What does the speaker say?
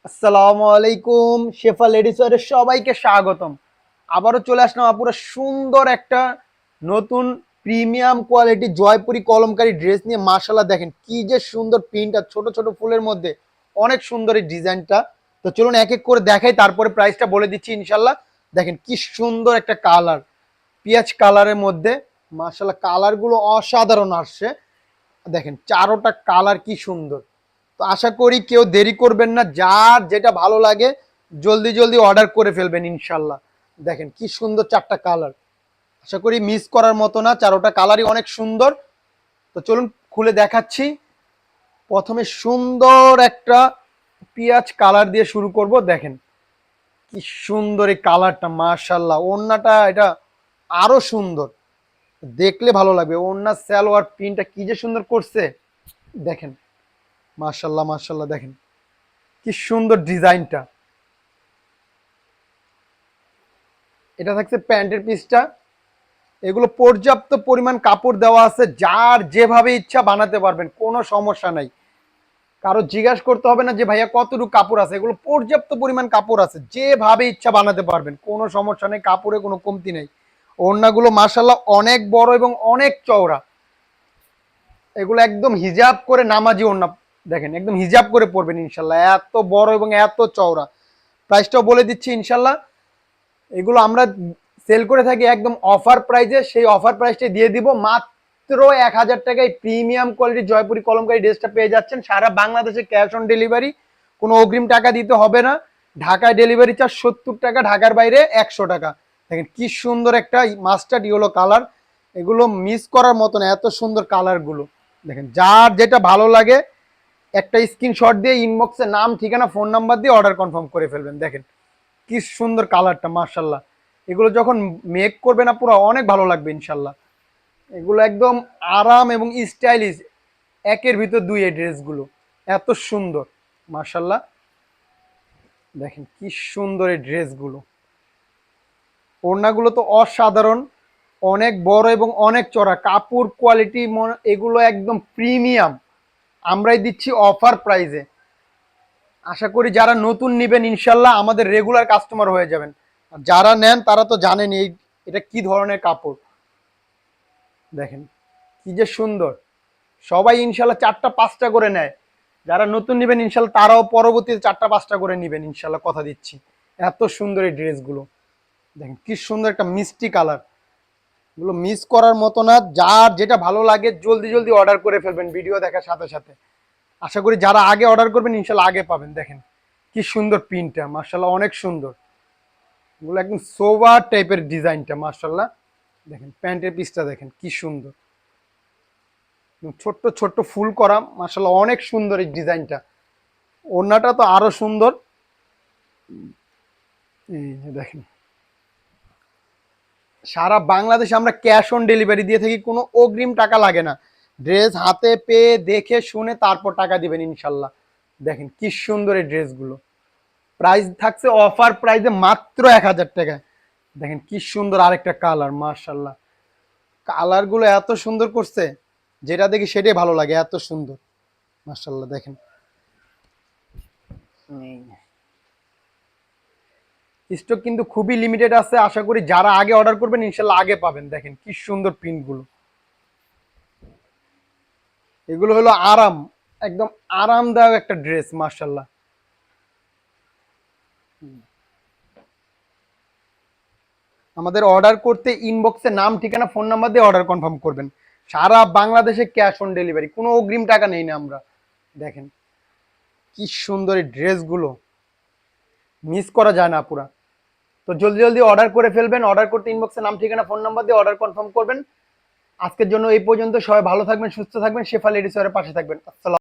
আসসালামু আলাইকুম, শেফা লেডিস ওয়্যারে সবাইকে স্বাগতম। আবারও চলে আসলাম আপুরা সুন্দর একটা নতুন premium quality Jaipuri Kalamkari dress নিয়ে। মাশাআল্লাহ দেখেন কি যে সুন্দর প্রিন্ট আর ছোট ছোট ফুলের মধ্যে অনেক সুন্দর এই ডিজাইনটা। তো চলুন এক এক করে দেখাই, তারপরে প্রাইসটা বলে দিচ্ছি ইনশাল্লাহ। দেখেন কি সুন্দর একটা কালার, পিঁয়াজ কালারের মধ্যে। মাশাআল্লাহ কালারগুলো অসাধারণ আসছে। দেখেন চারোটা কালার কি সুন্দর। তো আশা করি কেউ দেরি করবেন না, যার যেটা ভালো লাগে জলদি জলদি অর্ডার করে ফেলবেন ইনশাল্লাহ। দেখেন কি সুন্দর চারটা কালার, আশা করি মিস করার মতো না, চারোটা কালারই অনেক সুন্দর। তো চলুন খুলে দেখাচ্ছি। প্রথমে সুন্দর একটা পিঁয়াজ কালার দিয়ে শুরু করব। দেখেন কি সুন্দর এই কালারটা, মাশাল্লাহ। ওড়নাটা এটা আরো সুন্দর, দেখলে ভালো লাগবে। ওড়না সালোয়ার প্রিন্টটা কি যে সুন্দর করছে দেখেন, মাশাল্লাহ মাশাল্লাহ। দেখেন কি সুন্দর ডিজাইনটা। এটা থাকছে প্যান্টের পিসটা। এগুলো পর্যাপ্ত পরিমাণ কাপড় দেওয়া আছে, যার যেভাবে ইচ্ছা বানাতে পারবেন, কোনো সমস্যা নাই। কারো জিজ্ঞাসা করতে হবে না যে ভাইয়া কতটুকু কাপড় আছে, এগুলো পর্যাপ্ত পরিমাণ কাপড় আছে, যেভাবে ইচ্ছা বানাতে পারবেন, কোনো সমস্যা নেই, কাপড়ে কোনো কমতি নেই। ওড়নাগুলো মাশাল্লাহ অনেক বড় এবং অনেক চওড়া। এগুলো একদম হিজাব করে নামাজি ওড়না। দেখেন একদম হিজাব করে পরবেন ইনশাল্লাহ, এত বড় এবং এত চওড়া। প্রাইসটাও বলে দিচ্ছি ইনশাল্লাহ। এগুলো আমরা সেল করে থাকি একদম অফার প্রাইসে, সেই অফার প্রাইসটা দিয়ে দিব মাত্র 1000 টাকায়। প্রিমিয়াম কোয়ালিটির জয়পুরি কলমকারী ড্রেসটা পেয়ে যাচ্ছেন সারা বাংলাদেশে, ক্যাশ অন ডেলিভারি, কোনো অগ্রিম টাকা দিতে হবে না। ঢাকায় ডেলিভারি চার্জ 70 টাকা, ঢাকার বাইরে 100 টাকা। দেখেন কি সুন্দর একটা মাস্টার্ড ইয়েলো কালার, এগুলো মিস করার মতো না, এত সুন্দর কালারগুলো। দেখেন যার যেটা ভালো লাগে একটা স্ক্রিনশট দিয়ে ইনবক্সে নাম, ঠিকানা, ফোন নাম্বার দিয়ে অর্ডার কনফার্ম করে ফেলবেন। দেখেন কি সুন্দর কালারটা, মার্শাল্লাহ। এগুলো যখন মেক করবে না পুরো অনেক ভালো লাগবে ইনশাল্লাহ। এগুলো একদম আরাম এবং স্টাইলিশ, একের ভিতর দুই এই ড্রেসগুলো, এত সুন্দর মার্শাল্লাহ। দেখেন কি সুন্দর এই ড্রেসগুলো। ওড়নাগুলো তো অসাধারণ, অনেক বড় এবং অনেক চড়া, কাপড় কোয়ালিটি এগুলো একদম প্রিমিয়াম। আমরাই দিচ্ছি অফার প্রাইজে। আশা করি যারা নতুন নেবেন ইনশাল্লাহ আমাদের রেগুলার কাস্টমার হয়ে যাবেন। আর যারা নেন তারা তো জানেন এটা কি ধরনের কাপড়। দেখেন কি যে সুন্দর। সবাই ইনশাল্লাহ 4টা 5টা করে নেয়। যারা নতুন নেবেন ইনশাল্লাহ তারাও পরবর্তীতে 4টা 5টা করে নেবেন ইনশাল্লাহ, কথা দিচ্ছি। এত সুন্দর এই ড্রেসগুলো। দেখেন কি সুন্দর একটা মিষ্টি কালার, এগুলো মিস করার মতো না। যার যেটা ভালো লাগে জলদি জলদি অর্ডার করে ফেলবেন ভিডিও দেখার সাথে সাথে। আশা করি যারা আগে অর্ডার করবেন ইনশাল্লাহ আগে পাবেন। দেখেন কি সুন্দর প্রিন্টটা, মার্শাল্লাহ অনেক সুন্দর। এগুলো একদম সোবার টাইপের ডিজাইনটা, মার্শাল্লাহ। দেখেন প্যান্টের পিসটা দেখেন কি সুন্দর, ছোট্ট ছোট্ট ফুল করা, মার্শাল্লাহ অনেক সুন্দর এই ডিজাইনটা। ওড়নাটা তো আরো সুন্দর। এই যে দেখেন, সারা বাংলাদেশে আমরা ক্যাশ অন ডেলিভারি দিয়ে থাকি, কোনো অগ্রিম টাকা লাগে না। ড্রেস হাতে পেয়ে দেখে শুনে তারপর টাকা দিবেন ইনশাল্লাহ। দেখেন কি সুন্দর এই ড্রেসগুলো। প্রাইস থাকছে অফার প্রাইসে মাত্র 1000 টাকায়। দেখেন কি সুন্দর আরেকটা কালার, মার্শাল্লাহ। কালারগুলো এত সুন্দর করছে, যেটা দেখি সেটাই ভালো লাগে, এত সুন্দর মার্শাল্লাহ। দেখেন স্টক কিন্তু খুবই লিমিটেড আছে, আশা করি যারা আগে অর্ডার করবেন ইনশাল্লাহ আগে পাবেন। দেখেন কি সুন্দর প্রিন্টগুলো। এগুলো হলো আরাম, একদম আরামদায়ক একটা ড্রেস, মার্শাল্লাহ। আমাদের অর্ডার করতে ইনবক্সে নাম, ঠিকানা, ফোন নাম্বার দিয়ে অর্ডার কনফার্ম করবেন। সারা বাংলাদেশে ক্যাশ অন ডেলিভারি, কোনো অগ্রিম টাকা নেই না আমরা। দেখেন কি সুন্দর এই ড্রেসগুলো, মিস করা যায় না পুরা। তো জলদি জলদি অর্ডার করে ফেলবেন। অর্ডার করতে ইনবক্সে নাম, ঠিকানা, ফোন নাম্বার দিয়ে অর্ডার কনফার্ম করবেন। আজকের জন্য এই পর্যন্ত। সবাই ভালো থাকবেন, সুস্থ থাকবেন, শেফা লেডিস ওয়্যারের পাশে থাকবেন। আসসালাম।